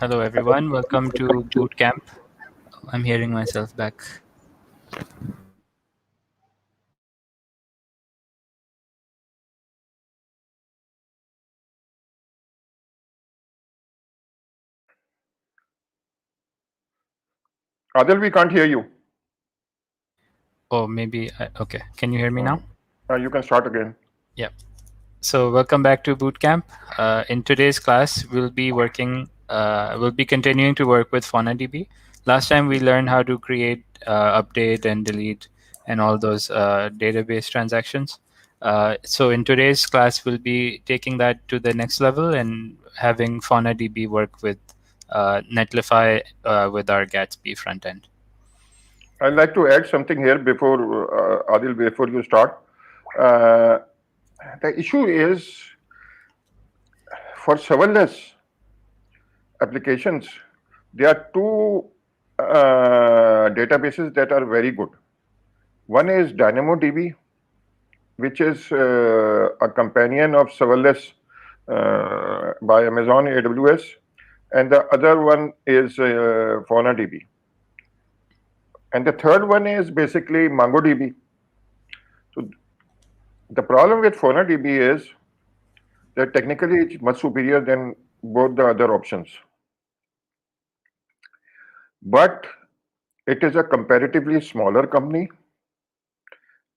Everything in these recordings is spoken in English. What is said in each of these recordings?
Hello, everyone. Welcome to Bootcamp. I'm hearing myself back. Adil, we can't hear you. Oh, maybe. Okay. Can you hear me now? You can start again. Yeah. So, welcome back to Bootcamp. In today's class, we'll be continuing to work with Faunadb. Last time we learned how to create, update, and delete, and all those database transactions. So, in today's class, we'll be taking that to the next level and having Faunadb work with Netlify with our Gatsby front end. I'd like to add something here before Adil, before you start. Uh, the issue is for serverless applications, there are two databases that are very good. One is DynamoDB, which is a companion of serverless by Amazon AWS, and the other one is FaunaDB. And the third one is basically MongoDB. So the problem with FaunaDB is that technically it's much superior than both the other options. But it is a comparatively smaller company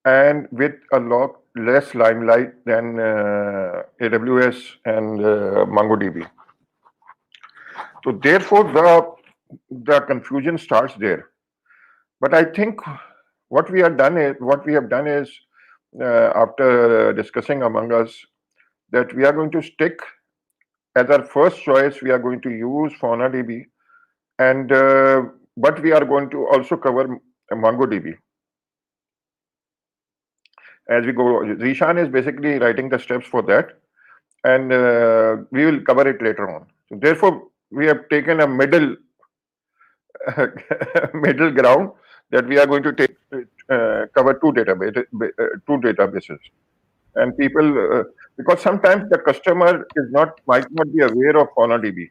and with a lot less limelight than AWS and MongoDB. So therefore, the confusion starts there. But I think what we have done is after discussing among us that we are going to stick as our first choice. We are going to use FaunaDB, and but we are going to also cover MongoDB as we go. Zeeshan is basically writing the steps for that, and we will cover it later on. So therefore, we have taken a middle middle ground that we are going to take cover two databases, and people because sometimes the customer might not be aware of FaunaDB,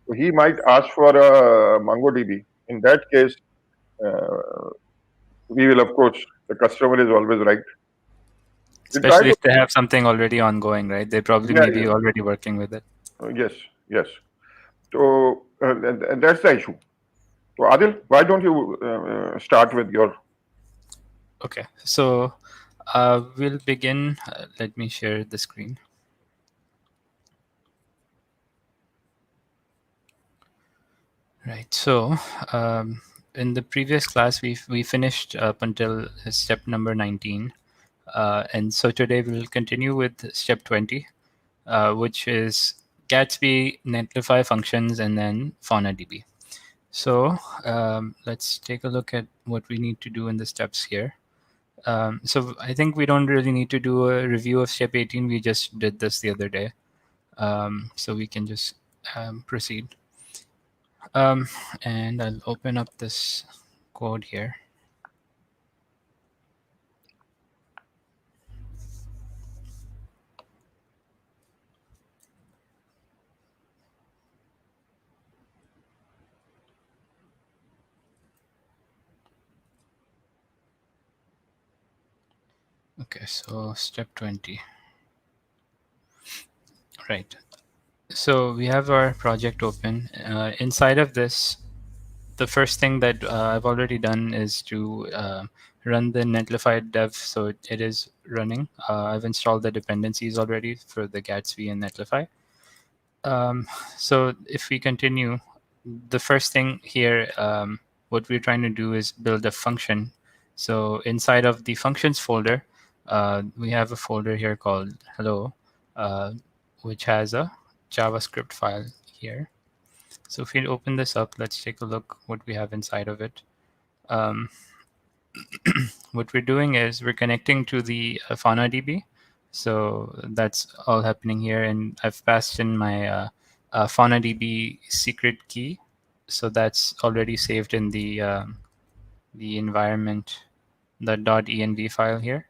so he might ask for a MongoDB. In that case, uh, we will, of course, the customer is always right. We try Especially to, if they have something already ongoing, right? They probably yeah, may be already working with it. yes, yes. So and that's the issue. So Adil, why don't you start with your? Okay, so we'll begin. Let me share the screen. Right. So in the previous class, we finished up until step number 19, and so today we'll continue with step 20, which is Gatsby, Netlify functions, and then FaunaDB. So let's take a look at what we need to do in the steps here. So I think we don't really need to do a review of step 18. We just did this the other day. So we can just proceed. And I'll open up this code here. Okay, so step 20. Right. So we have our project open. Inside of this, the first thing that I've already done is to run the Netlify dev. So it is running. I've installed the dependencies already for the Gatsby and Netlify. So if we continue, the first thing here, what we're trying to do is build a function. So inside of the functions folder, we have a folder here called hello, which has a JavaScript file here. So if we open this up, let's take a look what we have inside of it. What we're doing is we're connecting to the FaunaDB. So that's all happening here. And I've passed in my FaunaDB secret key. So that's already saved in the environment, the .env file here.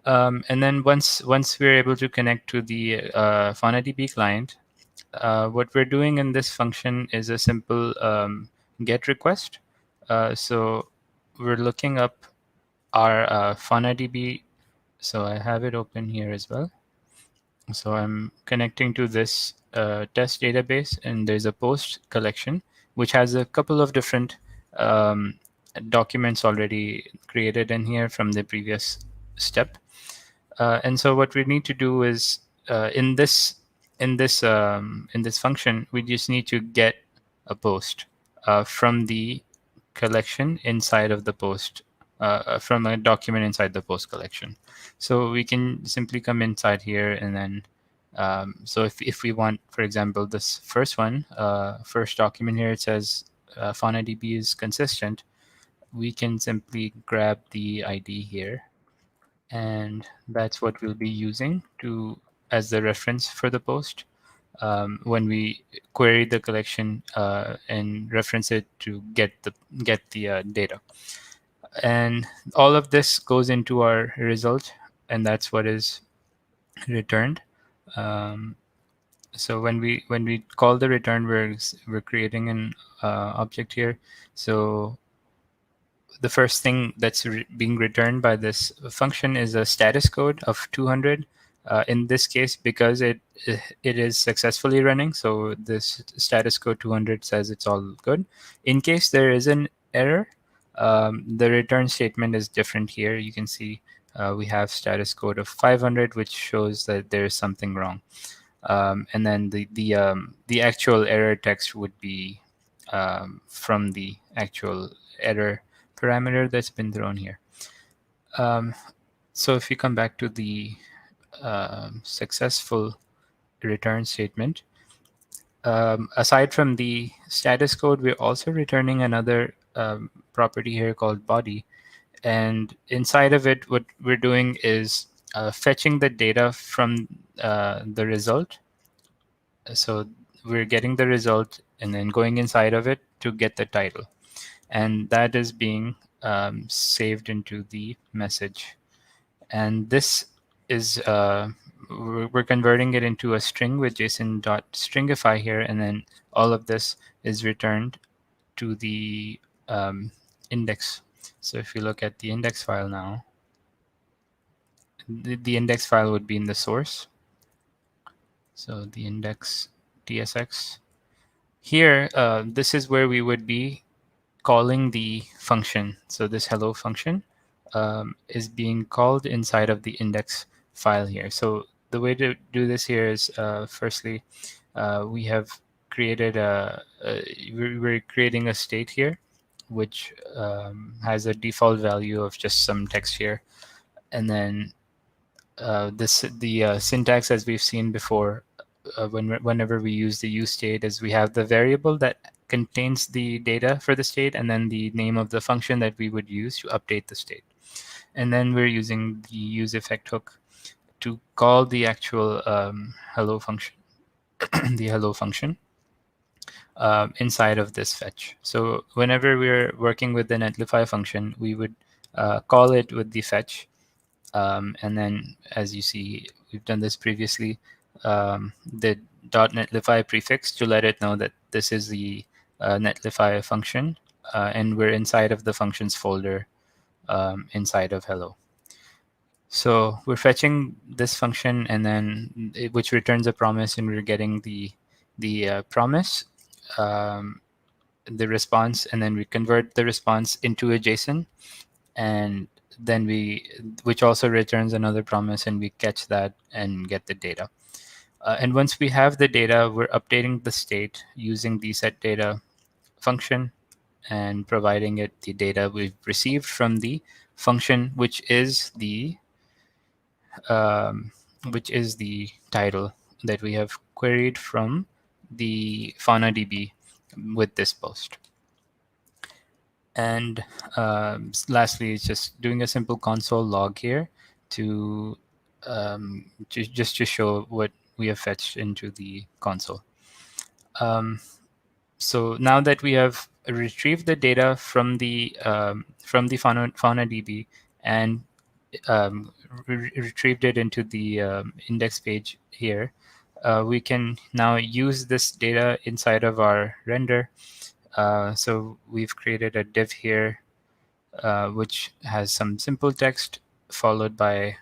And then once we're able to connect to the FaunaDB client, what we're doing in this function is a simple get request. So we're looking up our Faunadb. So I have it open here as well. So I'm connecting to this test database, and there's a post collection, which has a couple of different um, documents already created in here from the previous step. And so what we need to do is in this function, we just need to get a post from the collection inside of the post, from a document inside the post collection. So we can simply come inside here and then so if we want, for example, this first one, first document here, it says faunadb is consistent. We can simply grab the ID here, and that's what we'll be using to as the reference for the post when we query the collection and reference it to get the data. And all of this goes into our result, and that's what is returned. Um, so when we call the return, we're creating an object here. So the first thing that's being returned by this function is a status code of 200. In this case, because it is successfully running, so this status code 200 says it's all good. In case there is an error, the return statement is different here. You can see we have status code of 500, which shows that there is something wrong. And then the actual error text would be from the actual error parameter that's been thrown here. So if you come back to the successful return statement, aside from the status code, we're also returning another property here called body. And inside of it, what we're doing is fetching the data from the result. So we're getting the result and then going inside of it to get the title. And that is being saved into the message. And this is, we're converting it into a string with JSON.stringify here. And then all of this is returned to the index. So if you look at the index file now, the index file would be in the source. So the index tsx. Here, this is where we would be calling the function. So this hello function is being called inside of the index file here. So the way to do this here is firstly, we have created we're creating a state here, which has a default value of just some text here. And then the syntax, as we've seen before, whenever we use the use state, is we have the variable that contains the data for the state, and then the name of the function that we would use to update the state. And then we're using the use effect hook to call the actual hello function, the hello function inside of this fetch. So whenever we're working with the netlify function, we would call it with the fetch. And then, as you see, we've done this previously, the .netlify prefix to let it know that this is the netlify function, and we're inside of the functions folder inside of hello. So we're fetching this function, and then which returns a promise, and we're getting the promise, the response, and then we convert the response into a JSON, and then which also returns another promise, and we catch that and get the data. And once we have the data, we're updating the state using the setData function and providing it the data we've received from the function, which is the title that we have queried from the Faunadb with this post. And lastly, it's just doing a simple console log here to just to show what we have fetched into the console. So now that we have retrieved the data from the Faunadb and retrieved it into the index page here, we can now use this data inside of our render. So we've created a div here, which has some simple text followed by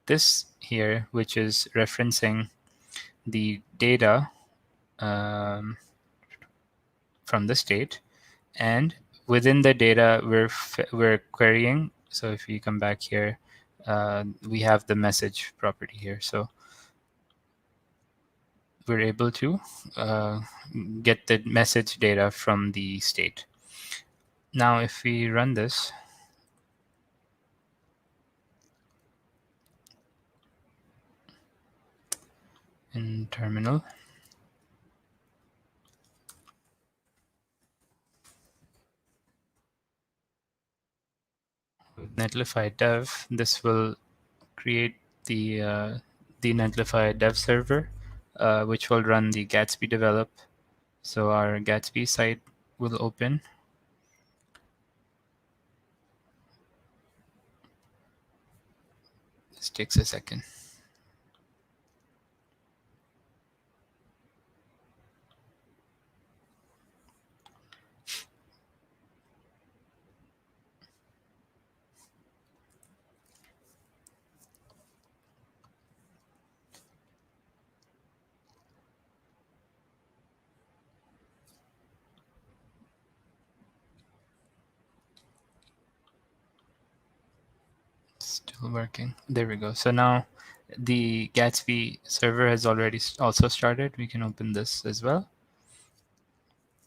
this here, which is referencing the data um, from the state. And within the data, we're querying. So if you come back here, we have the message property here. So we're able to get the message data from the state. Now, if we run this in terminal, with Netlify dev, this will create the Netlify dev server, which will run the Gatsby develop. So our Gatsby site will open. This takes a second. Still working. There we go. So now the Gatsby server has already also started. We can open this as well.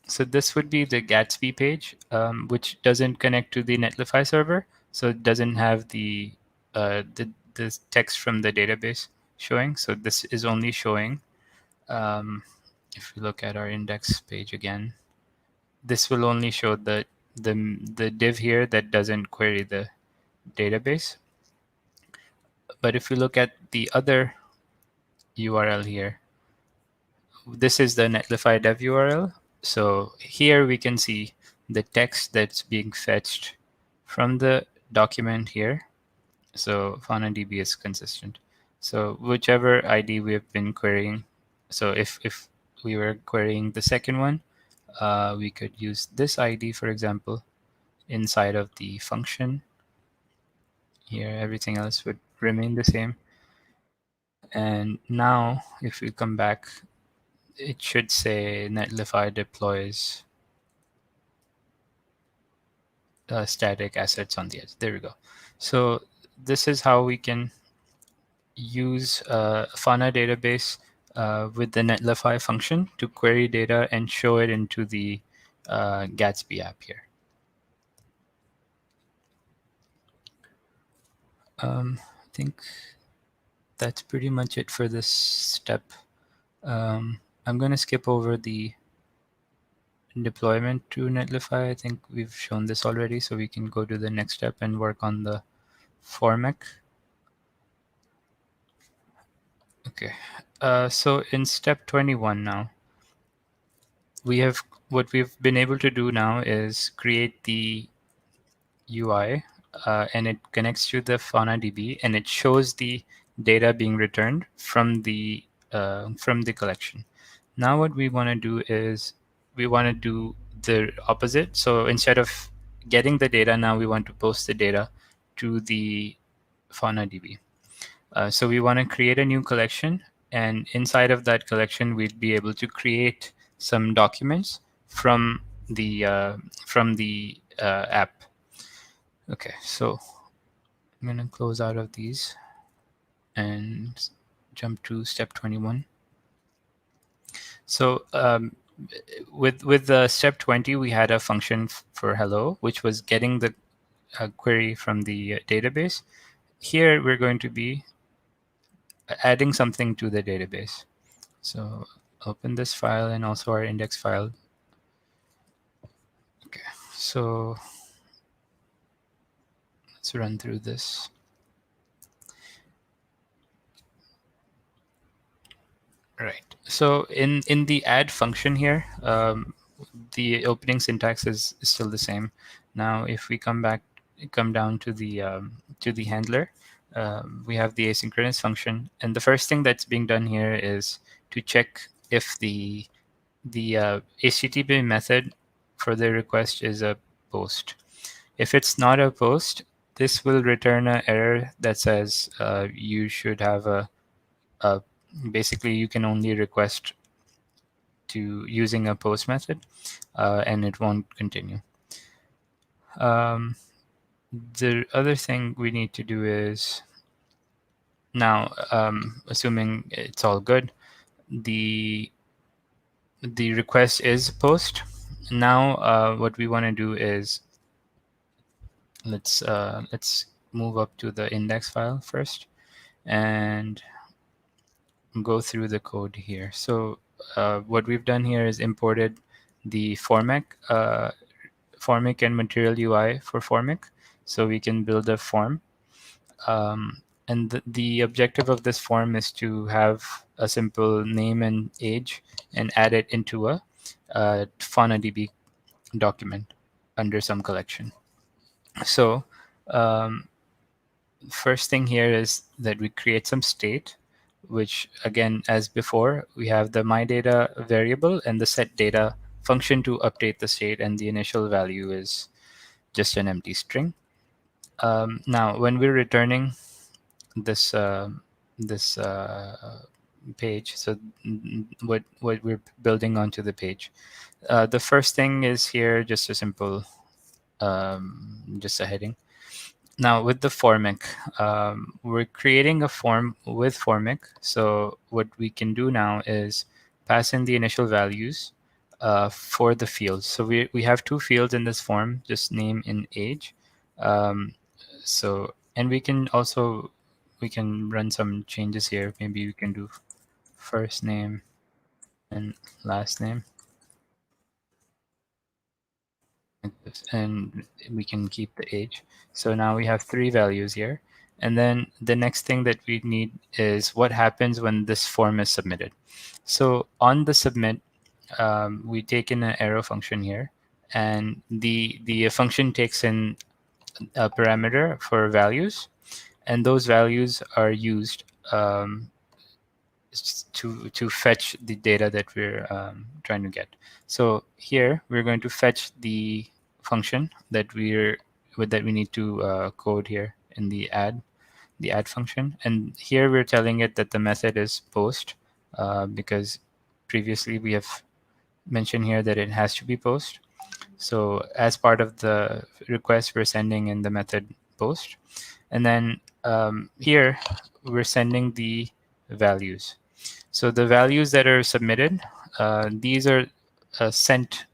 So this would be the Gatsby page, which doesn't connect to the Netlify server. So it doesn't have the text from the database showing. So this is only showing, if we look at our index page again, this will only show the div here that doesn't query the database. But if we look at the other URL here, this is the Netlify dev URL. So here we can see the text that's being fetched from the document here. So Faunadb is consistent. So whichever ID we have been querying, so if we were querying the second one, we could use this ID, for example, inside of the function. Here, everything else would remain the same. And now, if we come back, it should say Netlify deploys static assets on the edge. There we go. So this is how we can use Fauna database with the Netlify function to query data and show it into the Gatsby app here. I think that's pretty much it for this step. I'm going to skip over the deployment to Netlify. I think we've shown this already, so we can go to the next step and work on the Formik. Okay, so in step 21 now, what we've been able to do now is create the UI, and it connects to the Faunadb, and it shows the data being returned from the collection. Now what we want to do is we want to do the opposite. So instead of getting the data, now we want to post the data to the Faunadb. So we want to create a new collection, and inside of that collection, we'd be able to create some documents from the app. Okay, so I'm going to close out of these and jump to step 21. So with step 20, we had a function for hello, which was getting the query from the database. Here, we're going to be adding something to the database. So open this file and also our index file. Okay, so let's run through this. Right. So in the add function here, the opening syntax is still the same. Now, if we come down to the handler, we have the asynchronous function, and the first thing that's being done here is to check if the HTTP method for the request is a post. If it's not a post, this will return an error that says you should have a basically you can only request to using a post method, and it won't continue. Um, the other thing we need to do is now, assuming it's all good, the request is post. Now, what we want to do is let's move up to the index file first and go through the code here. So what we've done here is imported the Formik and Material UI for Formik, so we can build a form. And the objective of this form is to have a simple name and age and add it into a Faunadb document under some collection. So first thing here is that we create some state, which again, as before, we have the myData variable and the setData function to update the state, and the initial value is just an empty string. Now, when we're returning this this page, so what we're building onto the page, the first thing is here just a simple just a heading. Now with the Formik, we're creating a form with Formik. So what we can do now is pass in the initial values for the fields. So we have two fields in this form, just name and age. And we can run some changes here. Maybe we can do first name and last name, like this, and we can keep the age. So now we have three values here. And then the next thing that we need is what happens when this form is submitted. So on the submit, we take in an arrow function here, and the function takes in a parameter for values, and those values are used to fetch the data that we're trying to get. So here we're going to fetch the function that we need to code here in the add function, and here we're telling it that the method is post because previously we have mentioned here that it has to be post. So as part of the request, we're sending in the method post, and then here we're sending the values. So the values that are submitted, these are sent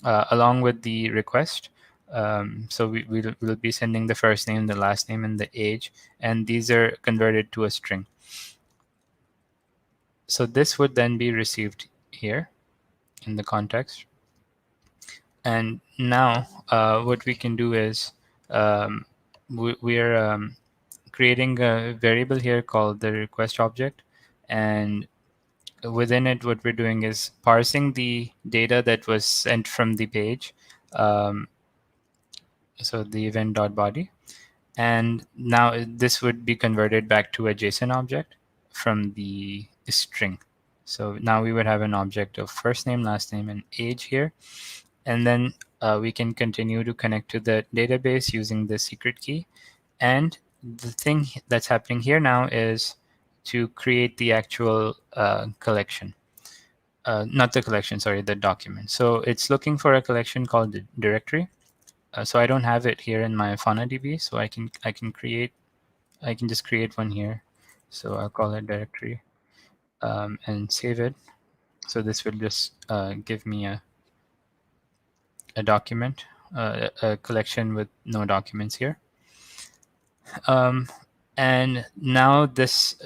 along with the request. So we'll be sending the first name, the last name, and the age, and these are converted to a string. So this would then be received here in the context. And now what we can do is we are creating a variable here called the request object, and within it, what we're doing is parsing the data that was sent from the page, so the event.body, and now this would be converted back to a JSON object from the string. So now we would have an object of first name, last name, and age here, and then we can continue to connect to the database using the secret key. And the thing that's happening here now is to create the actual collection. Not the collection, sorry, the document. So it's looking for a collection called the directory. So I don't have it here in my Faunadb, so I can just create one here. So I'll call it directory and save it. So this will just give me a document, a collection with no documents here. And now this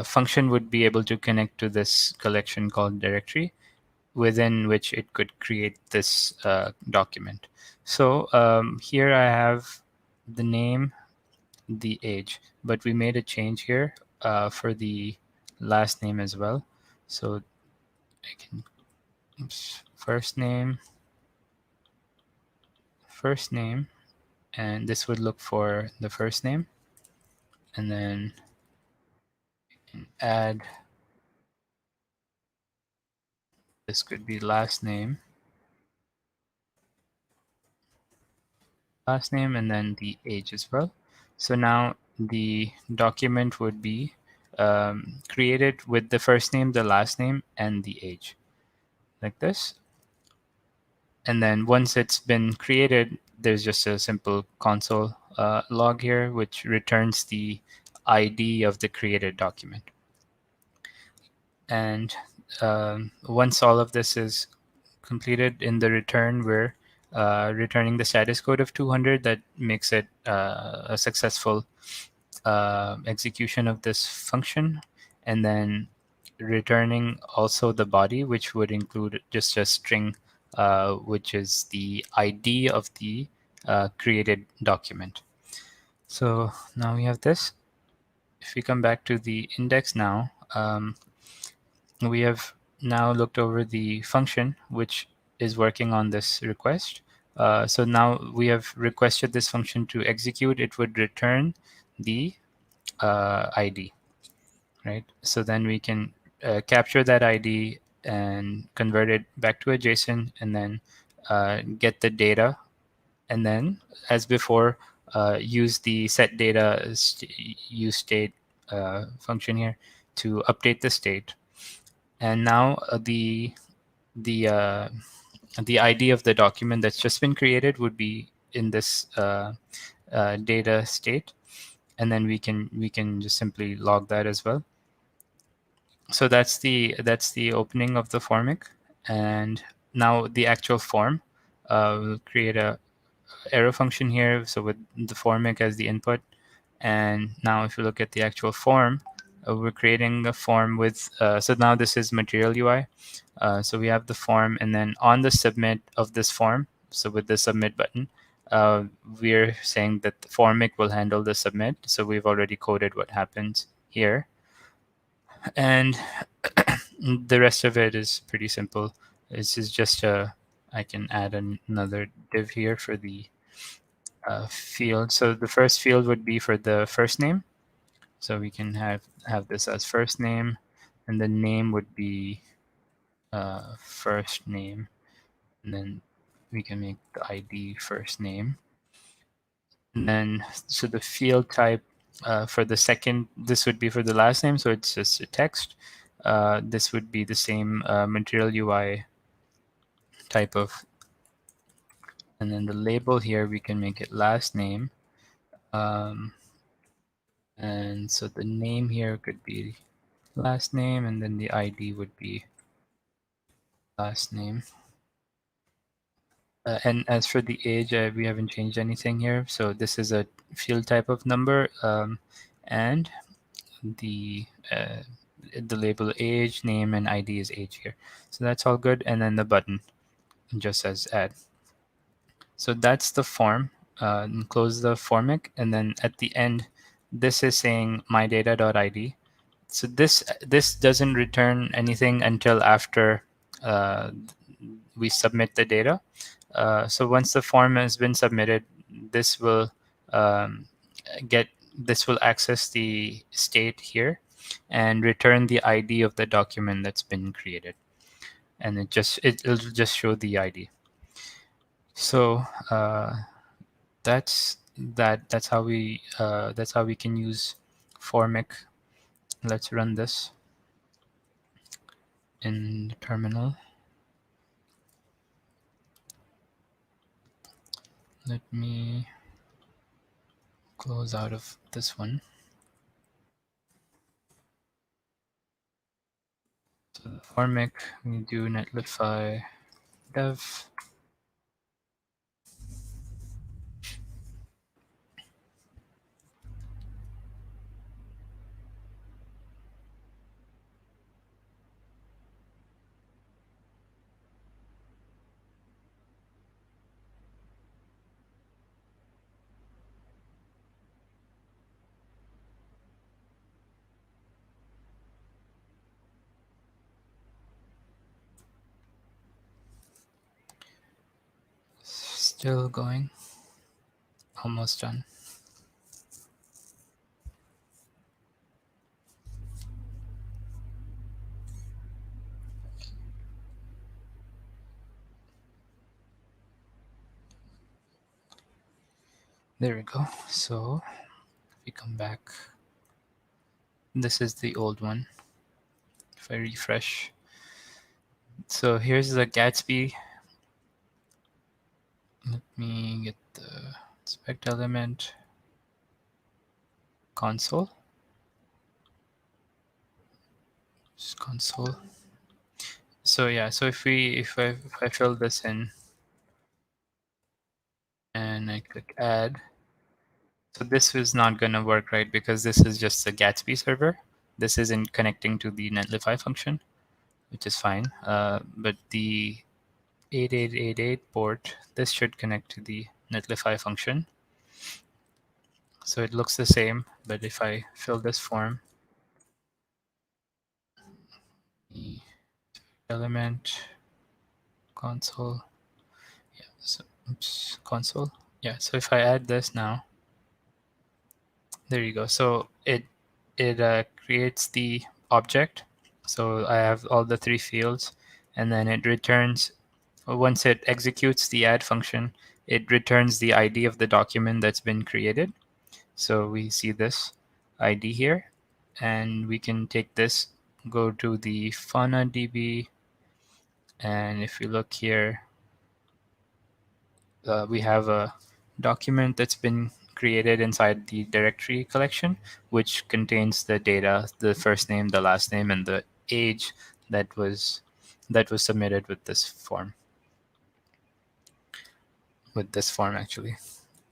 function would be able to connect to this collection called directory, within which it could create this document. So here I have the name, the age, but we made a change here for the last name as well. So I can, first name, and this would look for the first name. and then add, this could be last name, and then the age as well. So now the document would be created with the first name, the last name, and the age, like this. And then once it's been created, there's just a simple console log here, which returns the ID of the created document. And once all of this is completed, in the return, we're returning the status code of 200 that makes it a successful execution of this function, and then returning also the body, which would include just a string, which is the ID of the created document. So now we have this. If we come back to the index now, we have now looked over the function which is working on this request. So now we have requested this function to execute. It would return the ID, right? So then we can capture that ID and convert it back to a JSON, and then get the data, and then, as before, use the set data use state function here to update the state. And now the uh, the ID of the document that's just been created would be in this data state, and then we can just simply log that as well. So that's the opening of the Formik, and now the actual form. We'll create a arrow function here, so with the Formik as the input. And now if you look at the actual form, we're creating a form with, so now this is Material UI. So we have the form, and then on the submit of this form, so with the submit button, we're saying that the Formik will handle the submit. So we've already coded what happens here. And the rest of it is pretty simple. This is just I can add another div here for the field. So the first field would be for the first name. So we can have this as first name, and the name would be first name, and then we can make the ID first name. And then, so the field type for the second, this would be for the last name, so it's just a text. This would be the same Material UI type of, and then the label here, we can make it last name. And so the name here could be last name, and then the ID would be last name. And as for the age, we haven't changed anything here. So this is a field type of number, and the label age, name, and ID is age here. So that's all good. And then the button just says add. So that's the form. And close the Formik, and then at the end, this is saying mydata.id. So this doesn't return anything until after we submit the data. So once the form has been submitted, this will um, this will access the state here and return the ID of the document that's been created, and it'll just show the ID. So that's how we can use Formik. Let's run this in the terminal. Let me close out of this one. So the Formik, we do Netlify dev. Still going. Almost done. There we go. So if we come back, this is the old one. If I refresh, so here's the Gatsby. Let me get the inspect element console. Just console. So yeah, so if I fill this in and I click add, so this is not going to work, right? Because this is just the Gatsby server. This isn't connecting to the Netlify function, which is fine. But the 8888 port, this should connect to the Netlify function. So it looks the same, but if I fill this form, the element console, yeah, so oops, console, yeah. So if I add this now, there you go. So it creates the object. So I have all the three fields, and then it returns, once it executes the add function, it returns the ID of the document that's been created. So we see this ID here, and we can take this, go to the Faunadb, and if you look here, we have a document that's been created inside the directory collection, which contains the data, the first name, the last name, and the age that was submitted with this form. With this form, actually,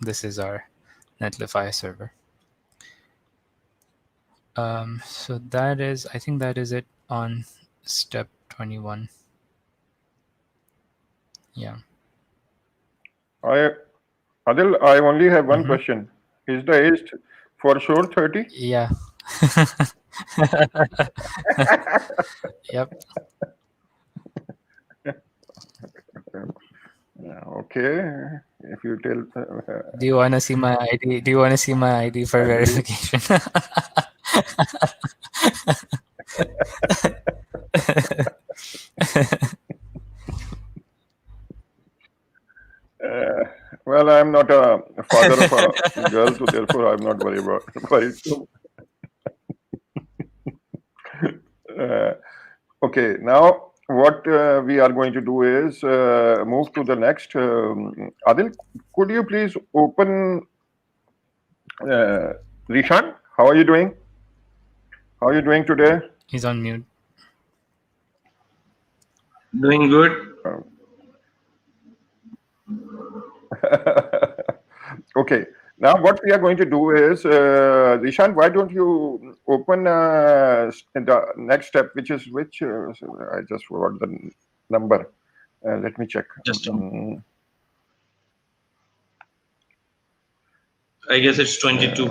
this is our Netlify server. So that is, I think that is it on step 21. Yeah. Adil, I only have one question. Is the age for sure 30? Yeah. Yep. Okay. If you tell. Do you want to see my ID? Do you want to see my ID for I believe. verification? Well, I'm not a father of a girl, so therefore I'm not worried. Okay, now what we are going to do is move to the next. Adil, could you please open Zeeshan? How are you doing? How are you doing today? He's on mute. Doing good. Okay. Now, what we are going to do is, Zeeshan, why don't you open the next step, which is which? I just forgot the number. Let me check. Just I guess it's 22.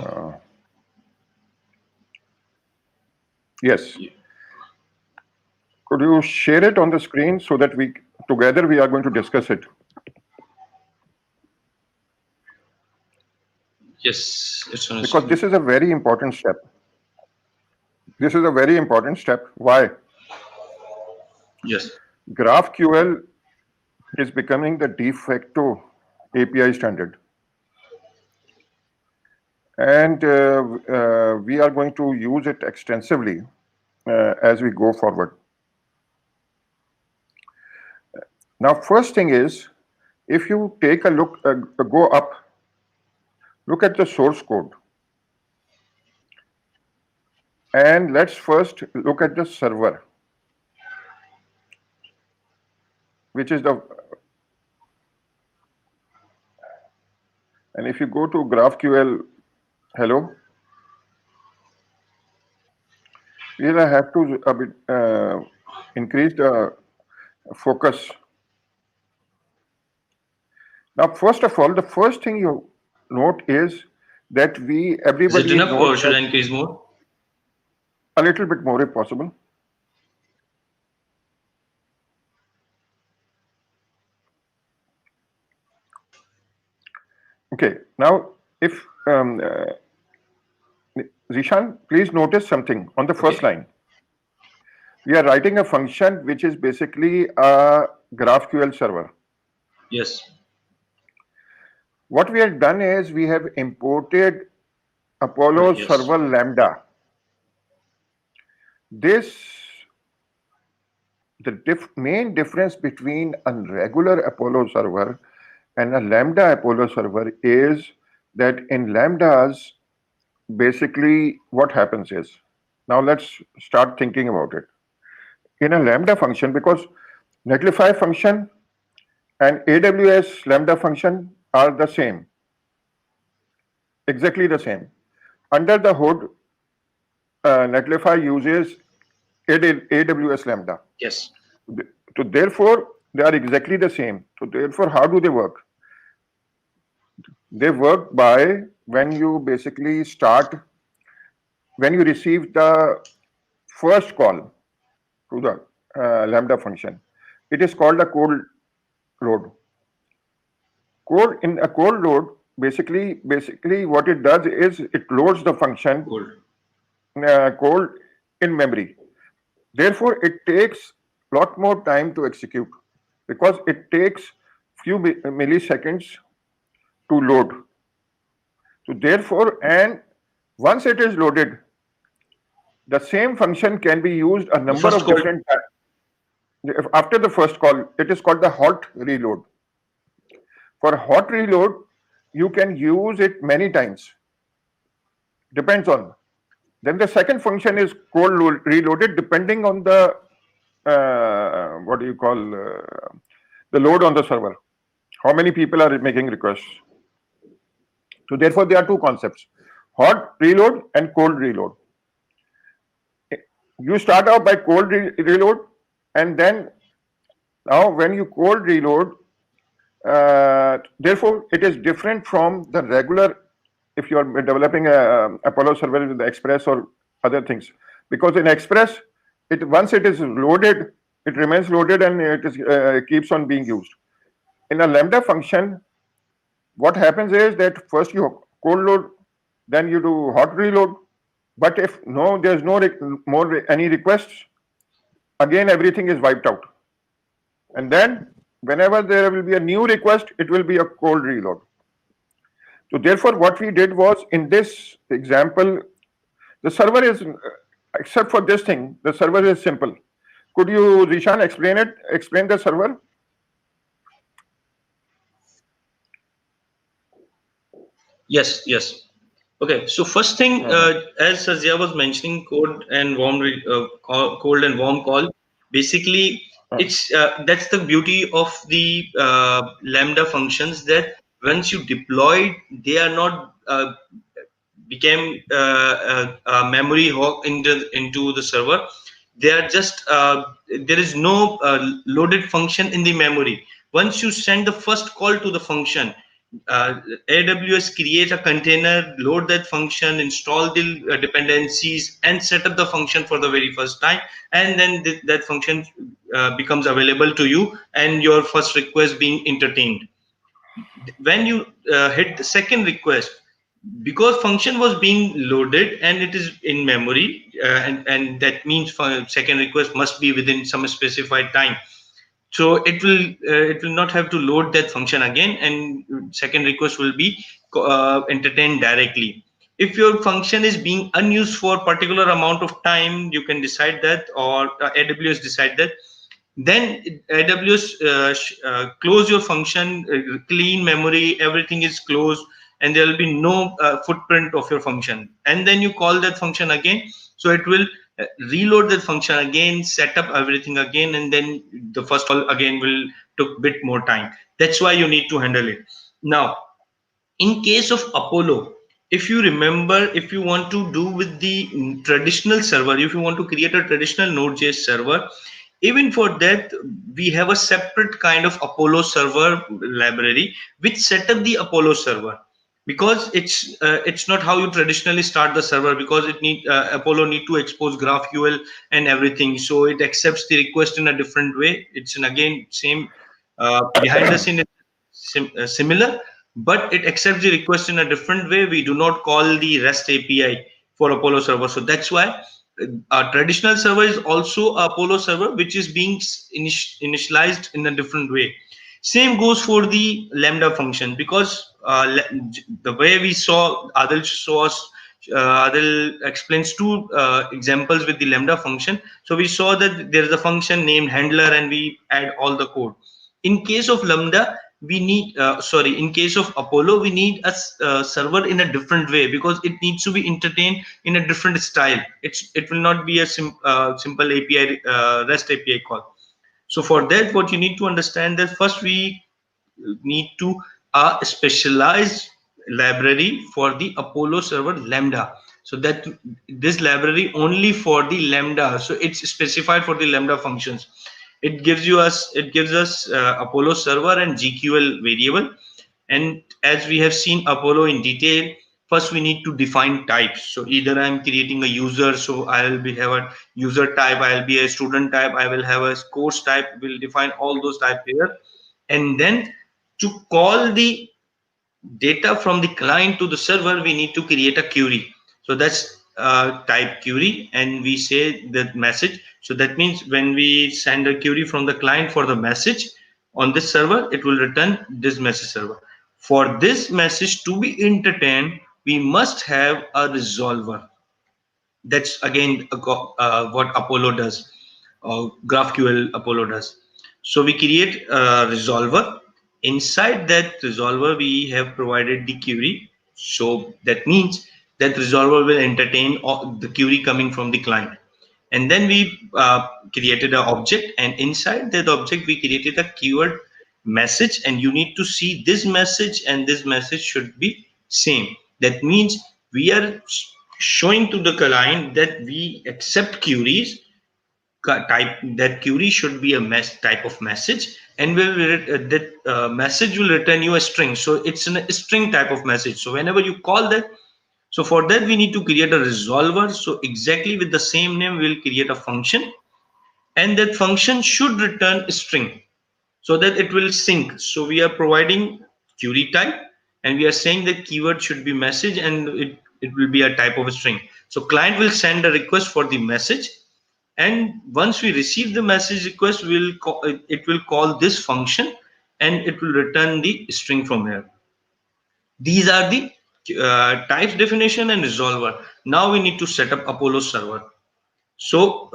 Yes. Could you share it on the screen so that we together we are going to discuss it? Yes, it's on. Because this is a very important step. This is a very important step. Why? Yes. GraphQL is becoming the de facto API standard. And we are going to use it extensively as we go forward. Now, first thing is, if you take a look, go up, look at the source code. And let's first look at the server, which is the, and if you go to GraphQL, hello, we'll have to a bit, increase the focus. Now, first of all, the first thing you note is that everybody Is it enough knows or should I increase more? a little bit more if possible. Okay, now if Zeeshan, please notice something on the first line. We are writing a function which is basically a GraphQL server. Yes. What we have done is we have imported Apollo Yes. server Lambda. This, the main difference between a regular Apollo server and a Lambda Apollo server is that in Lambdas, basically what happens is, now let's start thinking about it. In a Lambda function, because Netlify function and AWS Lambda function are the same, exactly the same. Under the hood, Netlify uses AWS Lambda. Yes. So therefore, they are exactly the same. So therefore, how do they work? They work by when you basically start, when you receive the first call to the Lambda function. It is called a cold load. Code in a cold load, basically what it does is it loads the function Cool. cold in memory. Therefore, it takes a lot more time to execute because it takes few milliseconds to load. So therefore, and once it is loaded, the same function can be used a The number first of call. different times. After the first call, it is called the hot reload. For hot reload, you can use it many times. Depends on. Then the second function is cold reloaded depending on the what do you call the load on the server. How many people are making requests? So therefore, there are two concepts: hot reload and cold reload. You start out by cold reload, and then now when you cold reload, therefore it is different from the regular. If you are developing a Apollo server with the Express or other things, because in Express, it once it is loaded, it remains loaded and it is keeps on being used. In a Lambda function, what happens is that first you cold load, then you do hot reload. But if no, there's no any requests, again everything is wiped out. And then whenever there will be a new request, it will be a cold reload. So therefore, what we did was in this example, the server is, except for this thing, the server is simple. Could you, Zeeshan, explain it? Explain the server? Yes. Yes. Okay. So first thing, Uh, as Zia was mentioning, cold and warm call. Basically, uh, it's that's the beauty of the Lambda functions, that once you deploy, they are not became a memory hog into the server. They are just there is no loaded function in the memory. Once you send the first call to the function, AWS create a container, load that function, install the dependencies, and set up the function for the very first time, and then that function becomes available to you, and your first request being entertained. When you hit the second request, because function was being loaded and it is in memory, and that means for second request must be within some specified time, so it will not have to load that function again, and second request will be entertained directly. If your function is being unused for particular amount of time, you can decide that, or AWS decide that, then AWS close your function, clean memory, everything is closed, and there will be no footprint of your function. And then you call that function again, so it will reload that function again, set up everything again, and then the first call again will took bit more time. That's why you need to handle it. Now, in case of Apollo, if you remember, if you want to do with the traditional server, if you want to create a traditional Node.js server, even for that, we have a separate kind of Apollo server library which set up the Apollo server, because it's not how you traditionally start the server, because it need Apollo need to expose GraphQL and everything, so it accepts the request in a different way. It's an again same behind the scene, similar, but it accepts the request in a different way. We do not call the REST API for Apollo server, so that's why a traditional server is also a Apollo server, which is being initialized in a different way. Same goes for the lambda function, because the way we saw Adil shows, Adil explains two examples with the lambda function. So we saw that there is a function named handler and we add all the code. In case of lambda, we need in case of Apollo, we need a server in a different way, because it needs to be entertained in a different style. It will not be a simple API REST API call. So for that, what you need to understand that first we need to a specialized library for the Apollo server lambda. So that this library only for the lambda. So it's specified for the lambda functions. It gives us Apollo server and GQL variable. And as we have seen Apollo in detail, first we need to define types. So either I'm creating a user, so I'll be have a user type, I'll be a student type, I will have a course type. We'll define all those types here. And then to call the data from the client to the server, we need to create a query. So that's type query, and we say that message. So that means when we send a query from the client for the message on this server, it will return this message server. For this message to be entertained, we must have a resolver. That's again what Apollo does, GraphQL Apollo does. So we create a resolver. Inside that resolver, we have provided the query. So that means that resolver will entertain the query coming from the client. And then we created an object, and inside that object, we created a keyword message, and you need to see this message and this message should be same. That means we are showing to the client that we accept queries. Type that query should be a type of message, and that message will return you a string. So it's a string type of message. So whenever you call that, so for that we need to create a resolver. So exactly with the same name, we'll create a function, and that function should return a string so that it will sync. So we are providing query type, and we are saying that keyword should be message, and it will be a type of a string. So client will send a request for the message, and once we receive the message request, it will call this function, and it will return the string from here. These are the types definition and resolver. Now we need to set up Apollo server. So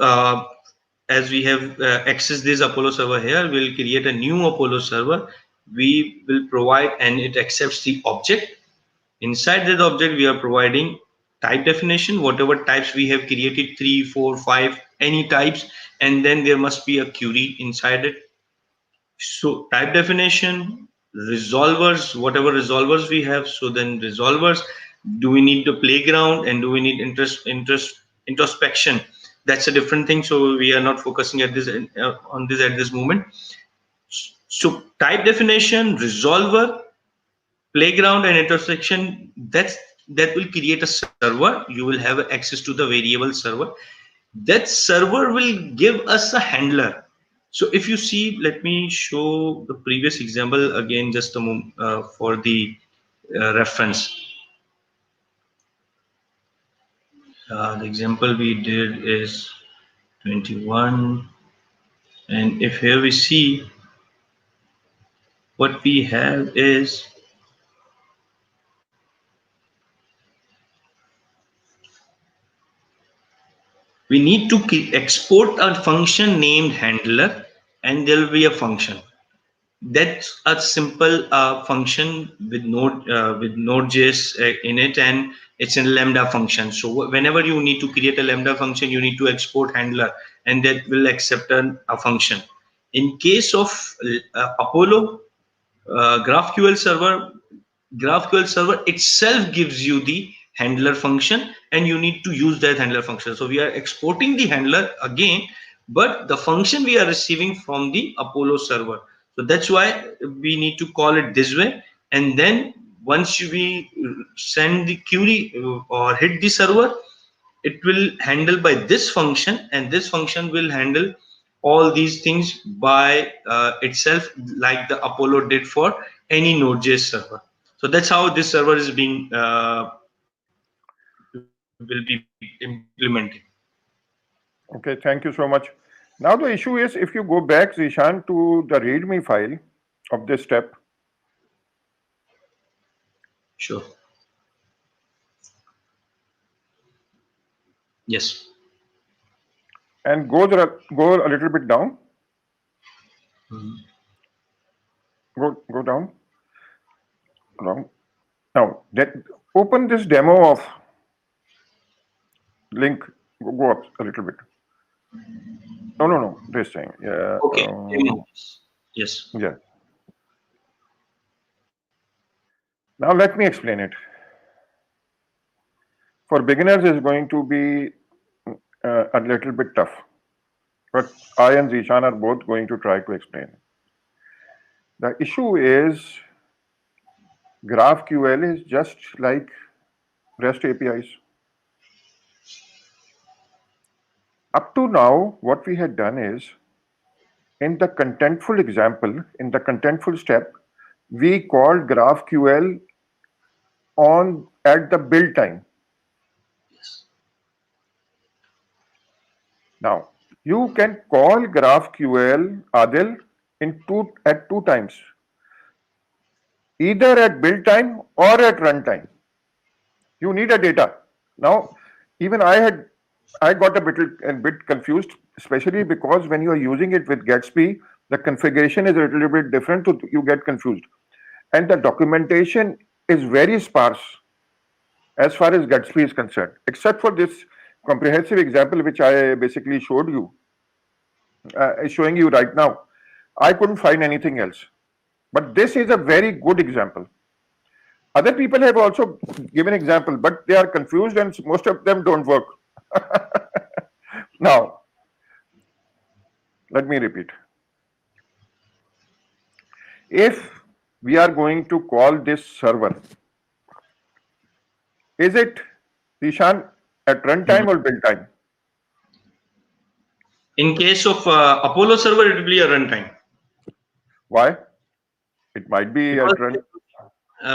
as we have accessed this Apollo server here, we'll create a new Apollo server. We will provide, and it accepts the object. Inside that object, we are providing type definition, whatever types we have created, 3, 4, 5, any types, and then there must be a query inside it. So type definition, resolvers, whatever resolvers we have. So then resolvers, do we need the playground, and do we need introspection? That's a different thing. So we are not focusing at this on this at this moment. So type definition, resolver, playground, and intersection. That will create a server. You will have access to the variable server. That server will give us a handler. So if you see, let me show the previous example again, just a moment for the reference. The example we did is 21, and if here we see, what we have is we need to export a function named handler, and there will be a function. That's a simple function with Node.js in it, and it's a lambda function. So whenever you need to create a lambda function, you need to export handler, and that will accept a function. In case of Apollo GraphQL server itself gives you the handler function, and you need to use that handler function. So we are exporting the handler again, but the function we are receiving from the Apollo server. So that's why we need to call it this way. And then once we send the query or hit the server, it will handle by this function, and this function will handle all these things by itself, like the Apollo did for any Node.js server. So that's how this server is being will be implemented. Okay, thank you so much. Now the issue is, if you go back, Zeeshan, to the README file of this step. Sure. Yes. And go a little bit down. Go down. Now open this demo of link. Go up a little bit. No. This thing. Yeah. Okay. Yes. Yeah. Now let me explain it. For beginners, it's going to be a little bit tough, but I and Zeeshan are both going to try to explain. The issue is GraphQL is just like REST APIs. Up to now, what we had done is, in the contentful example, in the contentful step, we called GraphQL at the build time. Yes. Now, you can call GraphQL, Adil, at two times, either at build time or at runtime. You need a data. Now, even I got a bit confused, especially because when you are using it with Gatsby, the configuration is a little bit different, so you get confused. And the documentation is very sparse as far as Gatsby is concerned, except for this comprehensive example which I basically showed you, showing you right now. I couldn't find anything else. But this is a very good example. Other people have also given example, but they are confused and most of them don't work. Now, let me repeat. If we are going to call this server, is it, Zeeshan, at runtime or build time? In case of Apollo server, it will be a runtime. Why? It might be at run.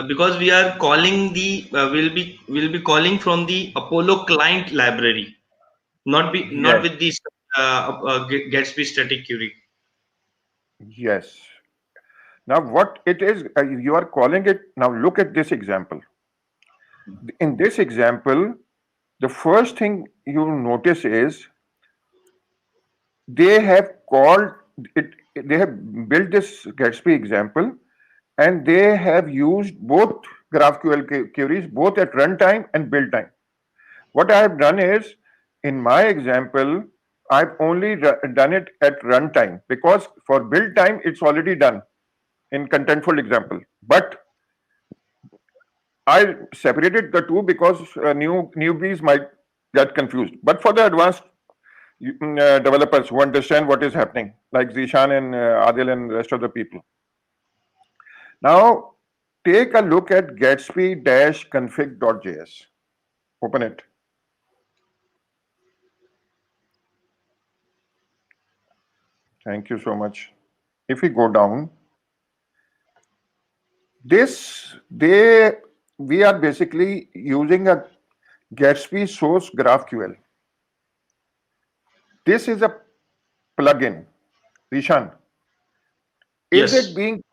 Because we are calling the we'll be calling from the Apollo client library, not Yes. with the Gatsby static query. Yes. Now, what it is, you are calling it. Now, look at this example. In this example, the first thing you notice is they have called it, they have built this Gatsby example, and they have used both GraphQL queries, both at runtime and build time. What I have done is, in my example, I've only done it at runtime, because for build time, it's already done in contentful example. But I separated the two because newbies might get confused. But for the advanced developers who understand what is happening, like Zeeshan and Adil and rest of the people. Now, take a look at gatsby-config.js. Open it. Thank you so much. If we go down, we are basically using a Gatsby source GraphQL. This is a plugin. Zeeshan, is Yes. it being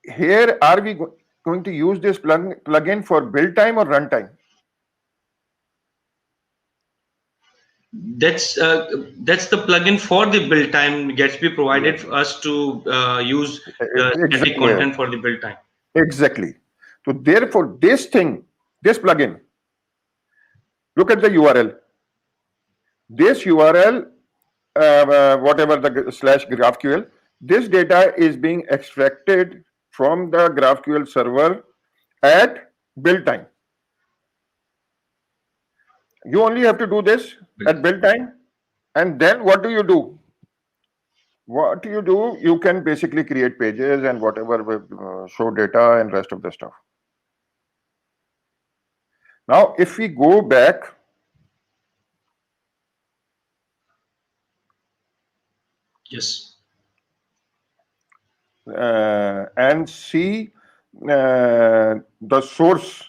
here? Are we going to use this plugin for build time or runtime? That's the plugin for the build time. Gatsby provided for us to use the static Exactly. content for the build time. Exactly. So therefore, this plugin, look at the URL. This URL, whatever the /GraphQL, this data is being extracted from the GraphQL server at build time. You only have to do this at build time, and then what do you do? What you do, you can basically create pages and whatever, show data and rest of the stuff. Now, if we go back, Yes. and see the source.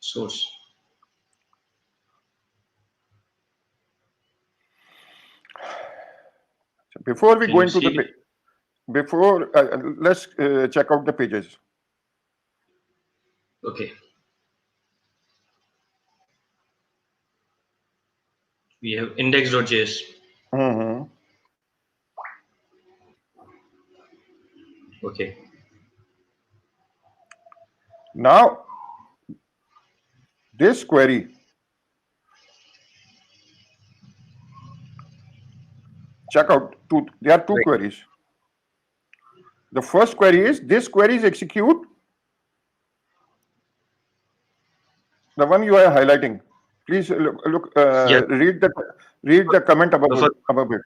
Source. Before we Can go you into the see? before, let's check out the pages. Okay. We have index.js. Mhm. Okay. Now, this query, check out two. There are two Right. queries. The first query is this query is execute. The one you are highlighting. Please look Yes. read the comment The first, above it.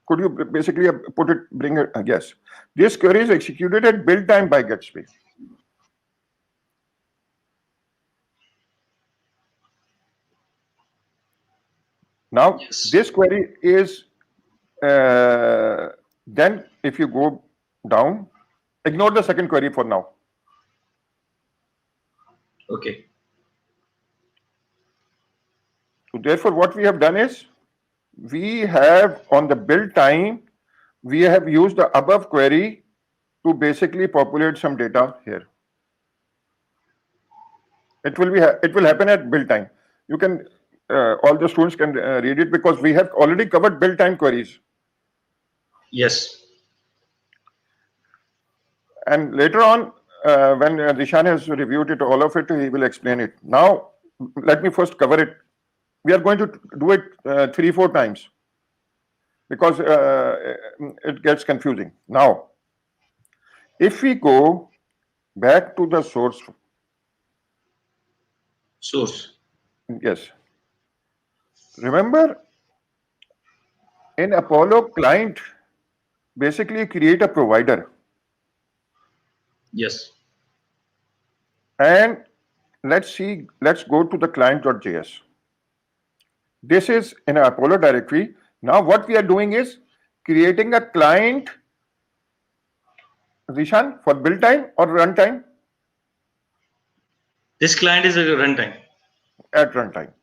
Could you basically put it, bring it? Yes. This query is executed at build time by Gatsby. Now, yes. this query is, then if you go down, ignore the second query for now. Okay. So therefore, what we have done is, we have on the build time, we have used the above query to basically populate some data here. It will happen at build time. You can all the students can read it because we have already covered build time queries. Yes. And later on, when Zeeshan has reviewed it, all of it, he will explain it. Now, let me first cover it. We are going to do it 3-4 times because it gets confusing. Now, if we go back to the source, Source. yes, remember in Apollo client, basically create a provider, Yes. and let's go to the client.js. This is in an Apollo directory. Now what we are doing is creating a client, Zeeshan, for build time or runtime? This client is a runtime. At runtime.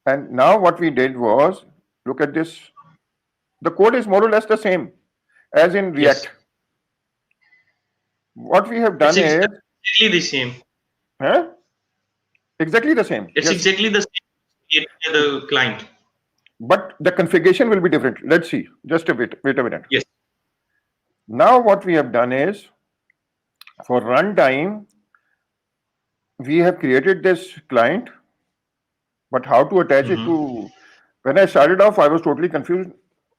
And now what we did was, look at this. The code is more or less the same as in Yes. React. What we have It's done is, exactly the same. huh? Exactly the same. It's Yes. exactly the same created by the client. But the configuration will be different. Let's see. Just a bit. Wait a minute. Yes. Now what we have done is, for runtime, we have created this client, but how to attach it Mm-hmm. to? When I started off, I was totally confused.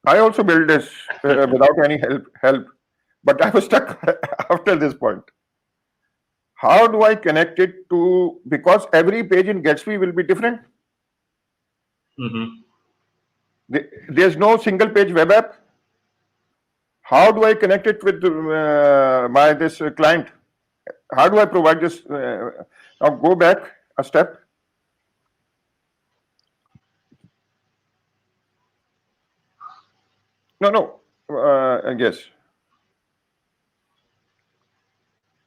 I also built this without any help, but I was stuck after this point. How do I connect it to? Because every page in Gatsby will be different. Mm-hmm. There's no single page web app. How do I connect it with my this client? How do I provide this? Now go back a step. No, no. Yes.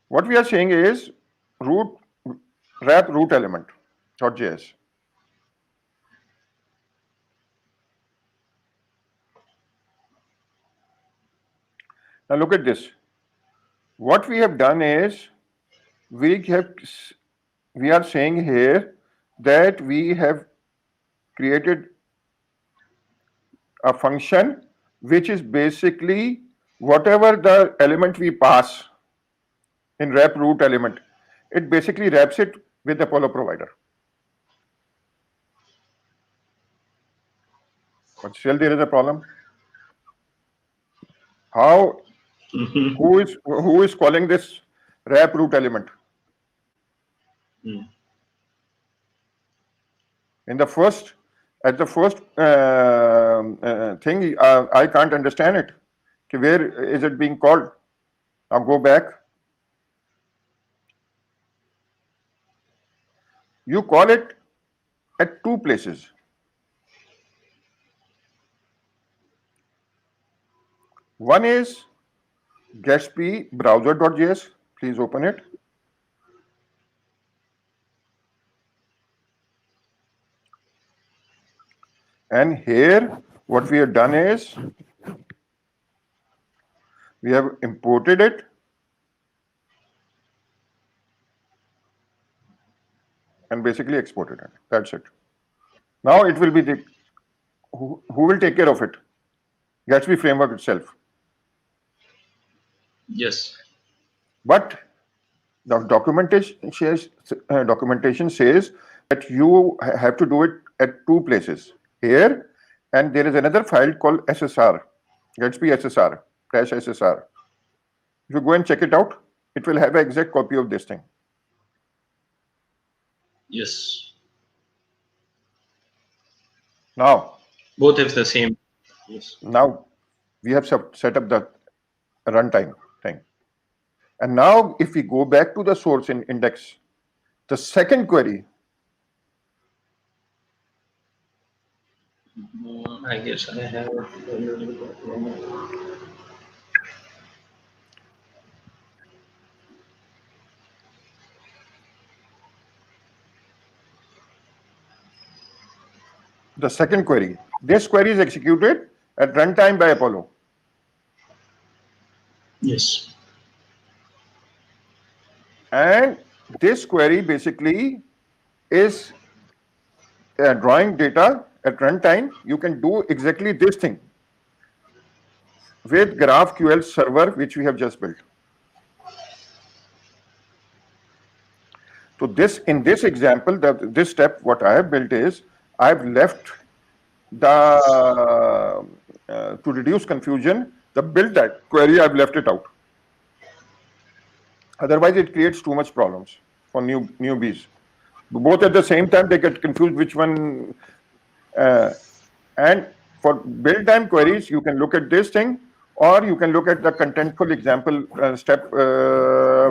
What we are saying is root wrap root element .js. Now look at this. What we have done is we have we are saying here that we have created a function which is basically whatever the element we pass in wrap root element, it basically wraps it with Apollo provider. But still there is a problem. How, who is calling this wrap root element? Mm. In the first, at the first thing, I can't understand it. Where is it being called? Now go back. You call it at two places. One is Gatsby browser.js. Please open it. And here, what we have done is We have imported it. And basically exported it. That's it. Now it will be the who will take care of it? Gatsby framework itself. Yes. But the documentation says that you have to do it at two places. Here, and there is another file called SSR, Gatsby SSR, -SSR. If you go and check it out, it will have an exact copy of this thing. Yes. Now, Both have the same. Yes. now we have set up the runtime thing. And now if we go back to the source in index, the second query, I guess I have. the second query, this query is executed at runtime by Apollo. Yes. And this query basically is drawing data at runtime. You can do exactly this thing with GraphQL server, which we have just built. So this, in this example, this step, what I have built is, I've left the, to reduce confusion, the build that query, I've left it out. Otherwise, it creates too much problems for newbies. Both at the same time, they get confused which one. And for build time queries, you can look at this thing, or you can look at the contentful example step,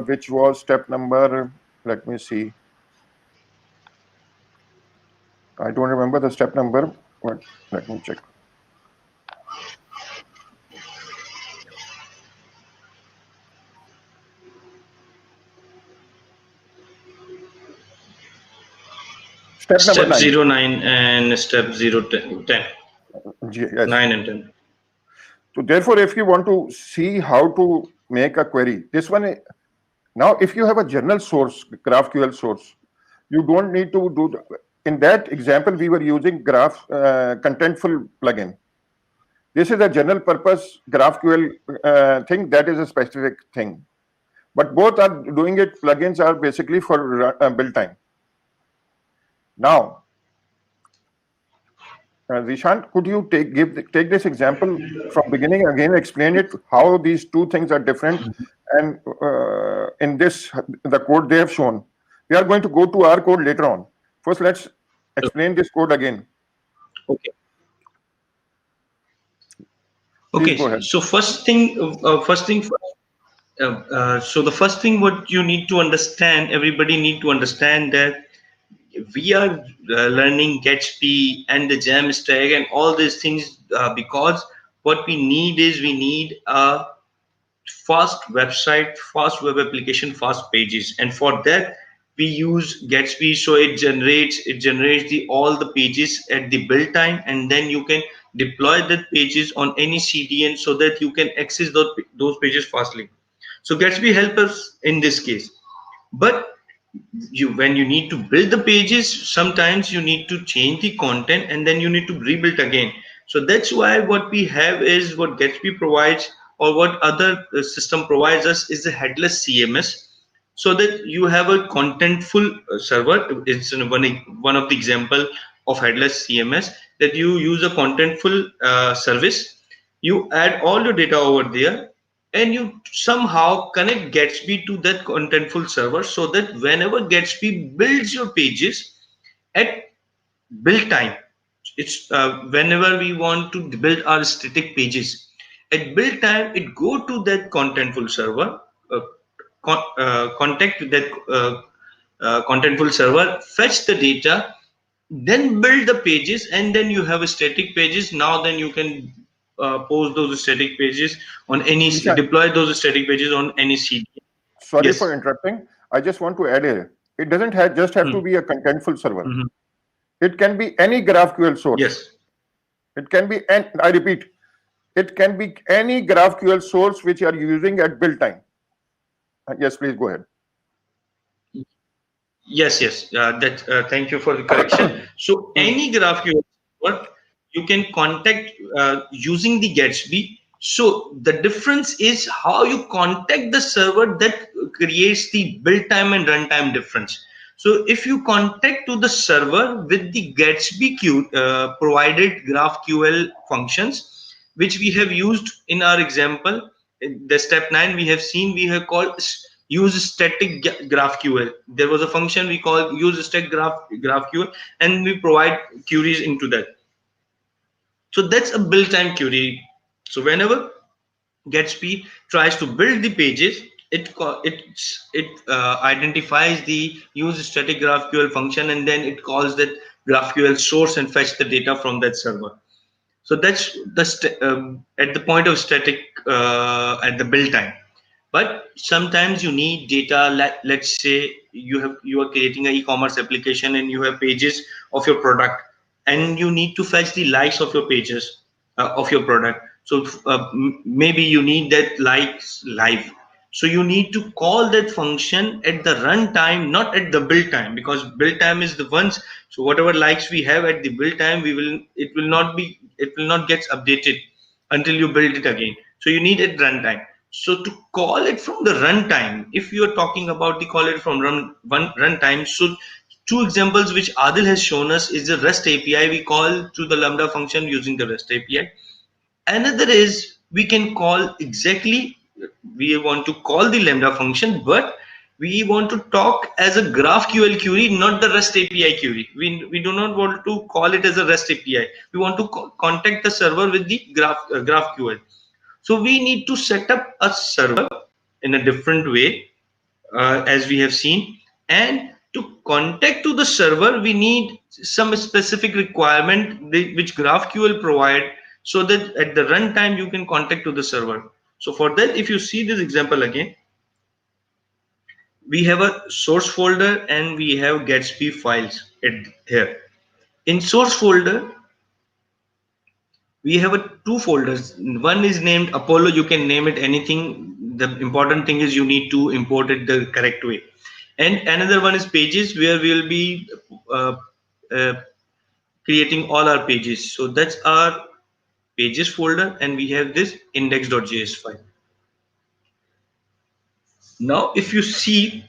which was step number, let me see. I don't remember the step number. What? Let me check. Step number 9. 09 and step 10. Yes. 9 and 10. So therefore, if you want to see how to make a query, this one, now if you have a general source, GraphQL source, you don't need to do, in that example, we were using contentful plugin. This is a general purpose GraphQL thing, that is a specific thing. But both are doing it, plugins are basically for build time. Now, Zeeshan, could you take this example from beginning again, explain it, how these two things are different, and in this, the code they have shown. We are going to go to our code later on. First, let's explain this code again. Okay. Please go Okay. ahead. So so the first thing what you need to understand, everybody need to understand that we are learning Gatsby and the Jam stack and all these things because what we need is we need a fast website, fast web application, fast pages, and for that we use Gatsby. So it generates all the pages at the build time, and then you can deploy the pages on any CDN so that you can access those pages fastly. So Gatsby help us in this case, but when you need to build the pages, sometimes you need to change the content and then you need to rebuild again. So that's why what we have is what Gatsby provides, or what other system provides us, is a headless CMS, so that you have a contentful server. It's one of the example of headless CMS, that you use a contentful service. You add all your data over there, and you somehow connect Gatsby to that contentful server, so that whenever Gatsby builds your pages at build time, it's whenever we want to build our static pages at build time, it go to that contentful server, contact that contentful server, fetch the data, then build the pages, and then you have a static pages. Now then you can post those static pages on any, deploy those static pages on any CD. Sorry for interrupting. I just want to add here. It doesn't just have to be a contentful server. It can be any GraphQL source. Yes. It can be, and I repeat, It can be any GraphQL source which you are using at build time. Yes, please go ahead. Yes. That. Thank you for the correction. So any GraphQL server you can contact using the Gatsby. So the difference is how you contact the server that creates the build time and runtime difference. So if you contact to the server with the Gatsby provided GraphQL functions, which we have used in our example, in the step 9, we have seen we have called use static GraphQL. There was a function we call use static GraphQL, and we provide queries into that. So that's a build time query. So whenever Gatsby tries to build the pages, it identifies the use static GraphQL function, and then it calls that GraphQL source and fetch the data from that server. So that's at the point of static at the build time. But sometimes you need data. Let's say you are creating an e-commerce application and you have pages of your product, and you need to fetch the likes of your pages of your product. So maybe you need that likes live. So you need to call that function at the runtime, not at the build time, because build time is the ones. So whatever likes we have at the build time, it will not get updated until you build it again. So you need it runtime. So to call it from the runtime, if you are talking about the call it from runtime, so two examples which Adil has shown us is the REST API. We call to the Lambda function using the REST API. Another is we can call exactly, we want to call the Lambda function, but we want to talk as a GraphQL query, not the REST API query. We do not want to call it as a REST API. We want to contact the server with the GraphQL. So we need to set up a server in a different way, as we have seen, and to contact to the server, we need some specific requirement which GraphQL provide, so that at the runtime you can contact to the server. So for that, if you see this example again, we have a source folder and we have Gatsby files here. In source folder, we have two folders. One is named Apollo. You can name it anything. The important thing is you need to import it the correct way. And another one is pages, where we will be uh, uh, creating all our pages. So that's our pages folder, and we have this index.js file. Now if you see,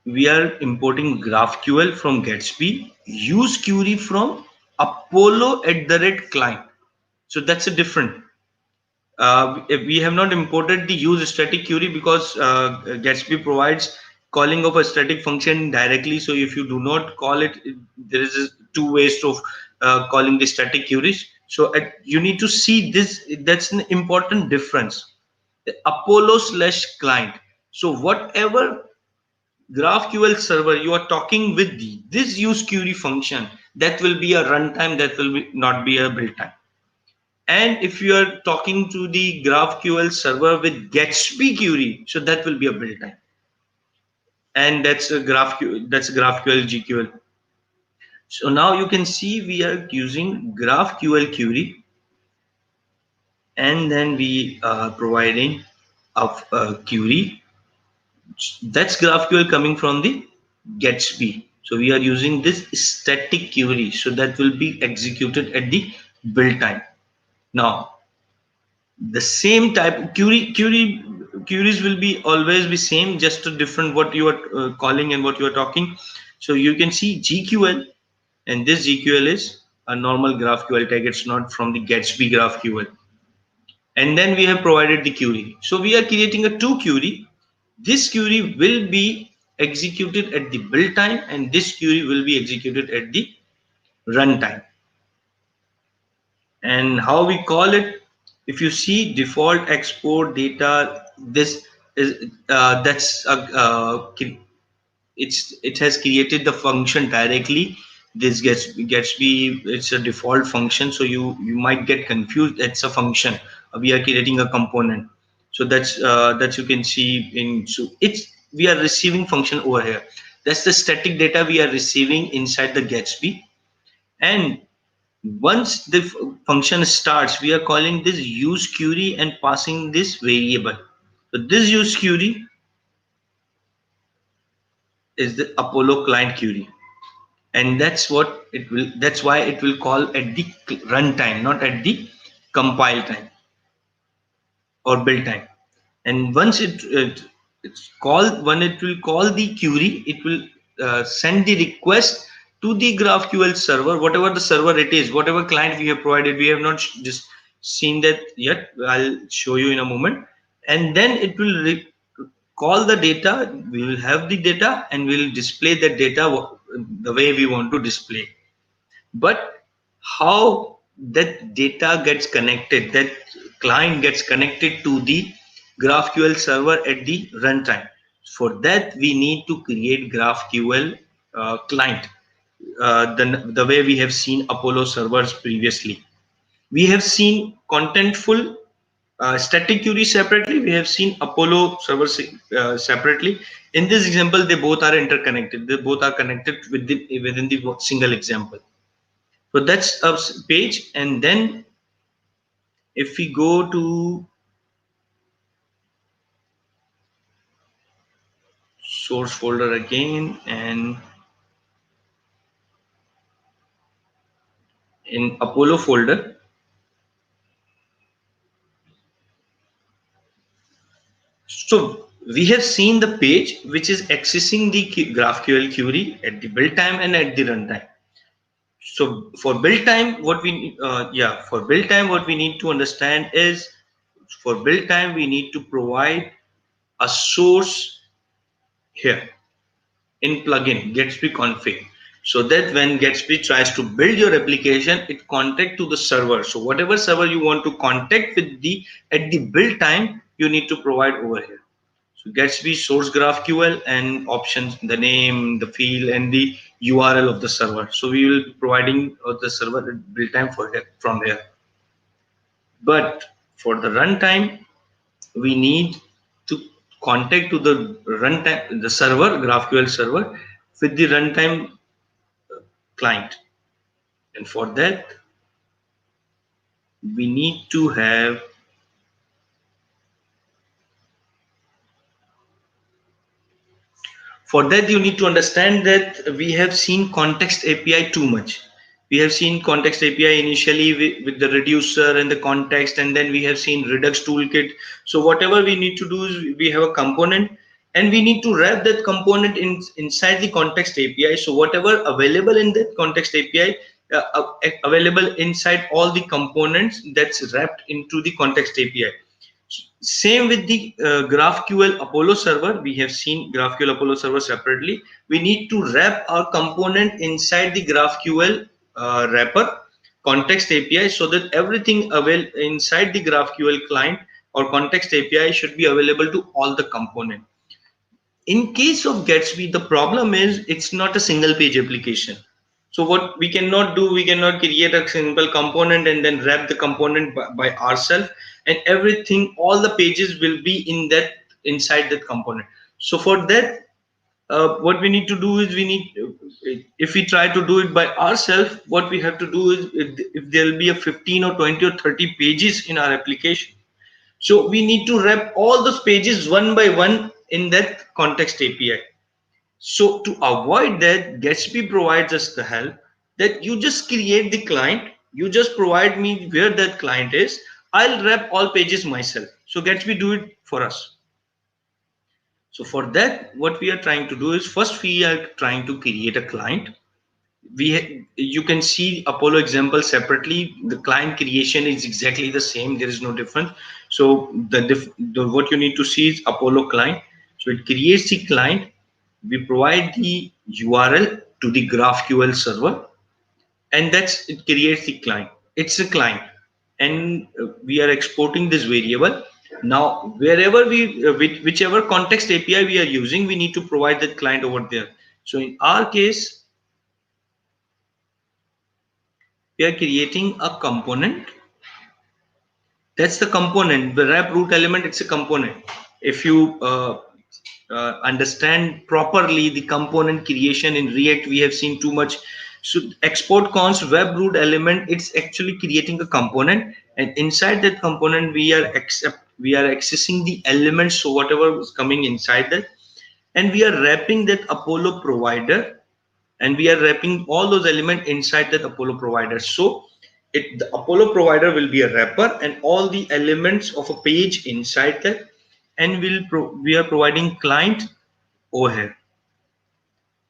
we are importing GraphQL from Gatsby, use query from Apollo @client. So that's a different. We have not imported the use static query because Gatsby provides calling of a static function directly. So if you do not call it, there is two ways of calling the static queries. So you need to see this. That's an important difference. The Apollo/client. So whatever GraphQL server you are talking with this use query function, that will be a runtime. That will not be a build time. And if you are talking to the GraphQL server with Gatsby query, so that will be a build time. And that's a GraphQL GQL. So now you can see we are using GraphQL query, and then we are providing a query. That's GraphQL coming from the Gatsby. So we are using this static query, so that will be executed at the build time. Now the same type queries will be always be same, just a different what you are calling and what you are talking. So you can see GQL, and this GQL is a normal GraphQL tag. It's not from the Gatsby GraphQL. And then we have provided the query. So we are creating a two query. This query will be executed at the build time, and this query will be executed at the runtime. And how we call it, if you see default export data, this is it has created the function directly. This Gatsby, it's a default function, so you might get confused. It's a function. We are creating a component, so that's you can see in. So it's we are receiving function over here. That's the static data we are receiving inside the Gatsby. And Once the function starts, we are calling this use query and passing this variable. So this use query is the Apollo client query, and that's what it will. That's why it will call at the runtime, not at the compile time or build time. And once it's called, when it will call the query, it will send the request to the GraphQL server, whatever the server it is, whatever client we have provided. We have not just seen that yet. I'll show you in a moment. And then it will call the data. We will have the data and we'll display that data the way we want to display. But how that data gets connected, that client gets connected to the GraphQL server at the runtime. For that, we need to create GraphQL client, the way we have seen Apollo servers previously. We have seen contentful static query separately. We have seen Apollo server separately. In this example, they both are interconnected. They both are connected within the single example. So that's a page. And then if we go to source folder again, and in Apollo folder, so we have seen the page which is accessing the GraphQL query at the build time and at the runtime. So for build time, what we need to understand is, for build time we need to provide a source here in plugin Gatsby config, so that when Gatsby tries to build your application, it contact to the server. So whatever server you want to contact with the at the build time, you need to provide over here. So Gatsby source GraphQL and options, the name, the field, and the URL of the server. So we will be providing the server at build time from here. But for the runtime, we need to contact to the runtime, the server, GraphQL server, with the runtime client. And for that, we need to have, for that you need to understand that we have seen context API too much. We have seen context API initially with the reducer and the context, and then we have seen Redux toolkit. So whatever we need to do is, we have a component and we need to wrap that component inside the context API. So whatever available in that context API, available inside all the components, that's wrapped into the context API. Same with the GraphQL Apollo server. We have seen GraphQL Apollo server separately. We need to wrap our component inside the GraphQL wrapper context API, so that everything available inside the GraphQL client or context API should be available to all the component. In case of Gatsby, the problem is it's not a single page application. So what we cannot do, we cannot create a simple component and then wrap the component by ourselves, and everything, all the pages will be inside that component. So for that, what we need to do is, if we try to do it by ourselves, what we have to do is, if there will be a 15 or 20 or 30 pages in our application, so we need to wrap all those pages one by one in that context API. So to avoid that, Gatsby provides us the help that you just create the client, you just provide me where that client is, I'll wrap all pages myself. So Gatsby do it for us. So for that, what we are trying to do is, first we are trying to create a client. You can see Apollo example separately. The client creation is exactly the same. There is no difference. So what you need to see is Apollo client. So it creates the client. We provide the URL to the GraphQL server, and it creates the client. It's a client, and we are exporting this variable. Now, wherever whichever context API we are using, we need to provide that client over there. So in our case, we are creating a component. That's the component. The wrap root element, it's a component. If you understand properly the component creation in React, we have seen too much So export const web root element, it's actually creating a component, and inside that component we are accessing the elements, so whatever is coming inside that, and we are wrapping that Apollo provider, and we are wrapping all those elements inside that Apollo provider. So the Apollo provider will be a wrapper, and all the elements of a page inside that, and we are providing client over here.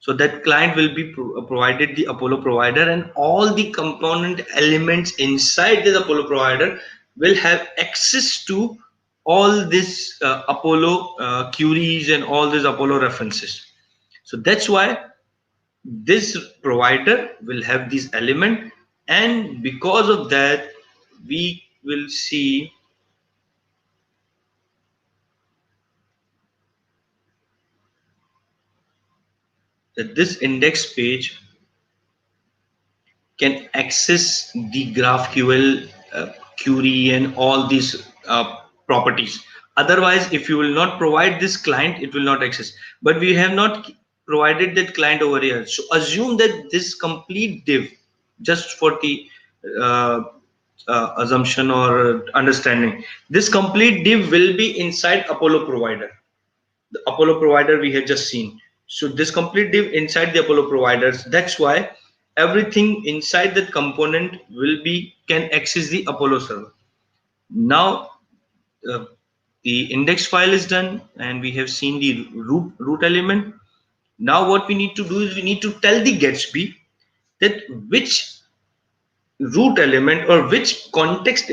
So that client will be provided the Apollo provider, and all the component elements inside the Apollo provider will have access to all this Apollo queries and all these Apollo references. So that's why this provider will have this element, and because of that we will see that this index page can access the GraphQL query and all these properties. Otherwise, if you will not provide this client, it will not access. But we have not provided that client over here. So assume that this complete div, just for the uh, assumption or understanding, this complete div will be inside Apollo provider. The Apollo provider we have just seen. So this complete div inside the Apollo providers. That's why everything inside that component can access the Apollo server. Now uh, the index file is done, and we have seen the root element. Now what we need to do is we need to tell the Gatsby that which root element or which context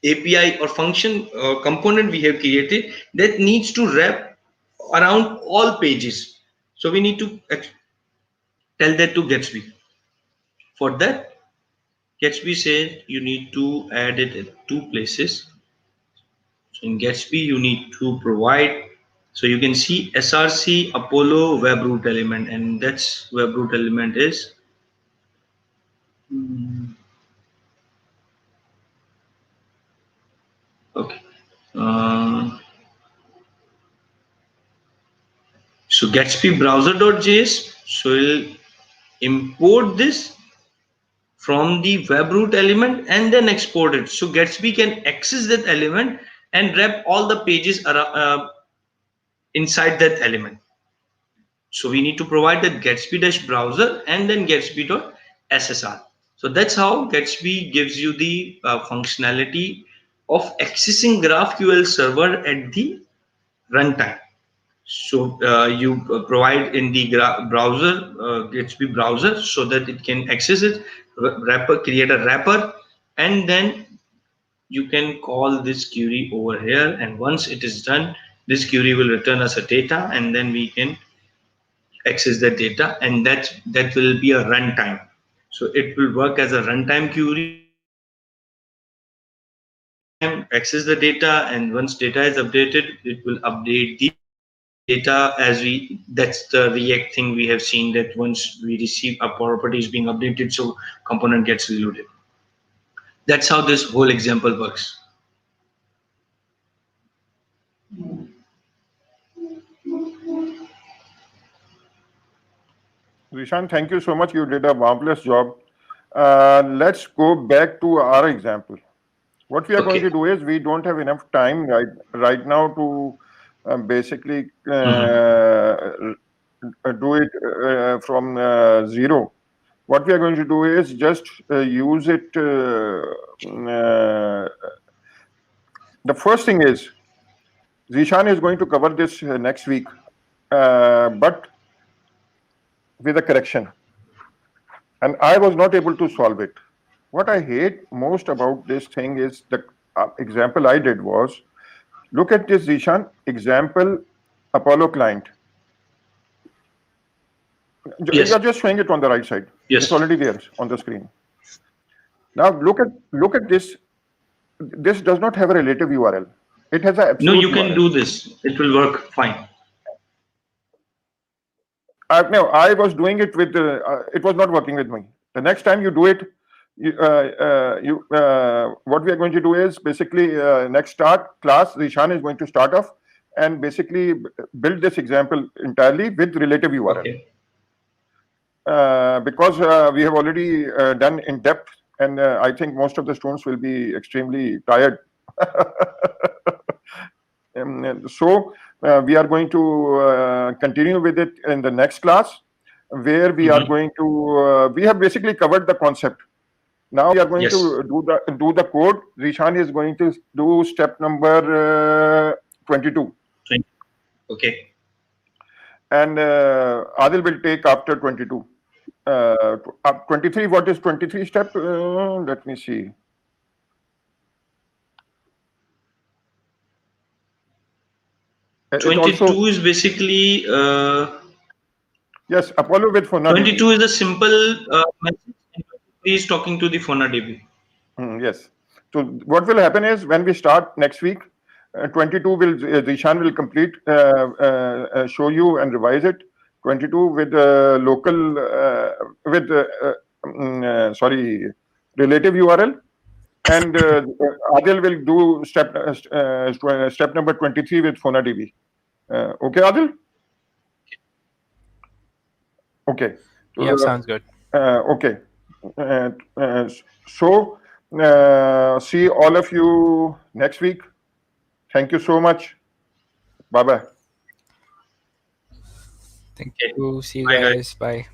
API or function component we have created that needs to wrap around all pages. So we need to tell that to Gatsby. For that, Gatsby says you need to add it at two places. So in Gatsby, you need to provide. So you can see SRC Apollo web root element, and that's web root element is. Okay. So Gatsby browser.js. So we'll import this from the web root element and then export it. So Gatsby can access that element and wrap all the pages around, inside that element. So we need to provide that Gatsby-browser and then Gatsby.ssr. So that's how Gatsby gives you the functionality of accessing GraphQL server at the runtime. So you provide in the browser, Gatsby browser, so that it can access it, create a wrapper, and then you can call this query over here. And once it is done, this query will return us a data, and then we can access that data, and that will be a runtime. So it will work as a runtime query. Access the data, and once data is updated, it will update the data as that's the React thing we have seen, that once we receive a property is being updated, so component gets reloaded. That's how this whole example works. Zeeshan, thank you so much. You did a marvelous job. Let's go back to our example. What we are going to do is, we don't have enough time right now to basically do it from zero. What we are going to do is just use it. The first thing is, Zeeshan is going to cover this next week, but with a correction. And I was not able to solve it. What I hate most about this thing is the example I did was, look at this, Zeeshan, example Apollo client. Yes. You're just showing it on the right side. Yes. It's already there on the screen. Now look at this. This does not have a relative URL. It has an absolute No, you can URL. do this. It will work fine. No, I was doing it with, it was not working with me. The next time you do it, what we are going to do is basically next start class, Zeeshan is going to start off and basically build this example entirely with relative URL. Okay. because we have already done in depth, and I think most of the students will be extremely tired. So we are going to continue with it in the next class, where we are going to, we have basically covered the concept. Now we are going to do the code. Zeeshan is going to do step number 22. Okay. And Adil will take after 22. 23, what is 23 step? Let me see. It 22 also, is basically yes, Apollo with Faunadb. 22 is a simple message. And 23 is talking to the Faunadb. Yes. So what will happen is when we start next week, 22 will Zeeshan will complete, show you and revise it. 22 with local with sorry, relative URL, and Adil will do step number 23 with Faunadb. Okay, Adil? Okay. Yeah, sounds good. Okay. So see all of you next week. Thank you so much. Bye bye. Thank you. See you Bye, guys. guys. Bye.